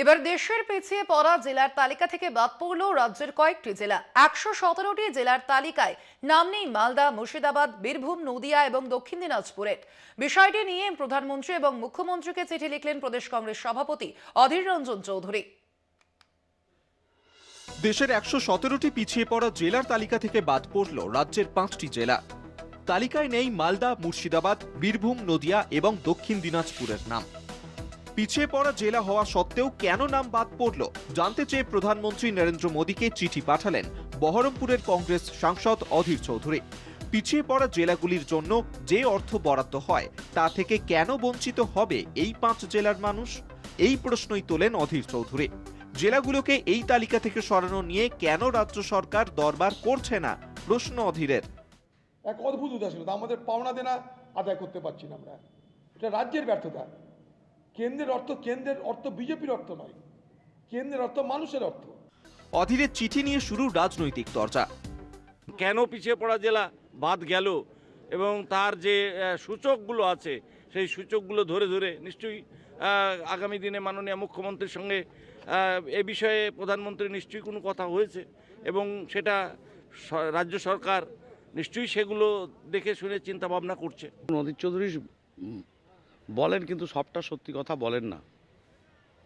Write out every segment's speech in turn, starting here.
এবার দেশের পিছিয়ে পড়া জেলার তালিকা থেকে বাদ পড়ল রাজ্যের কয়েকটি জেলা। ১১৭টি জেলার তালিকায় নাম নেই মালদা, মুর্শিদাবাদ, বীরভূম, নদিয়া এবং দক্ষিণ দিনাজপুরের। বিষয়টি নিয়ে প্রধানমন্ত্রী এবং মুখ্যমন্ত্রীকে চিঠি লিখলেন প্রদেশ কংগ্রেস সভাপতি অধীর রঞ্জন চৌধুরী। দেশের ১১৭টি পিছিয়ে পড়া জেলার তালিকা থেকে বাদ পড়ল রাজ্যের ৫টি জেলা। তালিকায় নেই মালদা, মুর্শিদাবাদ, বীরভূম, নদিয়া এবং দক্ষিণ দিনাজপুরের নাম। পিছিয়ে পড়া জেলা হওয়া সত্ত্বেও কেন নাম বাদ পড়ল জানতে চেয়ে প্রধানমন্ত্রী নরেন্দ্র মোদীকে চিঠি পাঠালেন বহরমপুরের কংগ্রেস সাংসদ অধীর চৌধুরী। পিছিয়ে পড়া জেলাগুলির জন্য যে অর্থ বরাদ্দ হয় তা থেকে কেন বঞ্চিত হবে এই ৫ জেলার মানুষ, এই প্রশ্নই তোলেন অধীর চৌধুরী। জেলাগুলোকে এই তালিকা থেকে সরানো নিয়ে কেন রাজ্য সরকার দরবার করছে না, প্রশ্ন অধীরের। এক অদ্ভুত উদাসীনতা, আমাদের পাওনা দেনা আদায় করতে পারছি না আমরা। এটা রাজ্যের ব্যর্থতা। কেন্দ্রের অর্থ বিজেপির অর্থ নয়, কেন্দ্রের অর্থ মানুষের অর্থ। অধীরের চিঠি নিয়ে শুরু রাজনৈতিক চর্চা। কেন পিছিয়ে পড়া জেলা বাদ গেল এবং তার যে সূচকগুলো আছে সেই সূচকগুলো ধরে ধরে নিশ্চয়ই আগামী দিনে মাননীয় মুখ্যমন্ত্রীর সঙ্গে এ বিষয়ে প্রধানমন্ত্রী নিশ্চয়ই কোনো কথা হয়েছে এবং সেটা রাজ্য সরকার নিশ্চয়ই সেগুলো দেখে শুনে চিন্তা ভাবনা করছে। অধীর চৌধুরী বলেন কিন্তু সবটা সত্যি কথা বলেন না,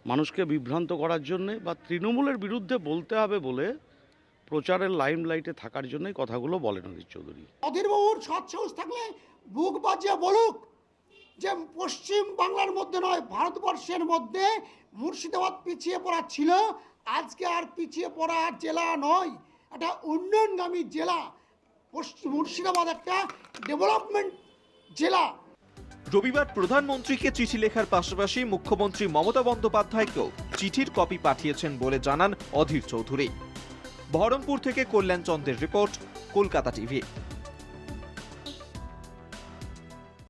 মানুষকে বিভ্রান্ত করার জন্যে বা তৃণমূলের বিরুদ্ধে বলতে হবে বলে প্রচারের লাইমলাইটে থাকার জন্যই কথাগুলো বলেন অধীর চৌধুরী। অধীরবাবুর সৎসাহস থাকলে বুক বাজিয়ে বলুক যে পশ্চিম বাংলার মধ্যে নয়, ভারতবর্ষের মধ্যে মুর্শিদাবাদ পিছিয়ে পড়া ছিল, আজকে আর পিছিয়ে পড়া জেলা নয়, একটা উন্নয়নগামী জেলা। মুর্শিদাবাদ একটা ডেভেলপমেন্ট জেলা। রবিবার প্রধানমন্ত্রীকে চিঠি লেখার পাশাপাশি মুখ্যমন্ত্রী মমতা বন্দ্যোপাধ্যায়কেও চিঠির কপি পাঠিয়েছেন বলে জানান অধীর চৌধুরী। বহরমপুর থেকে কল্যাণ চন্দ্রের রিপোর্ট, কলকাতা টিভি।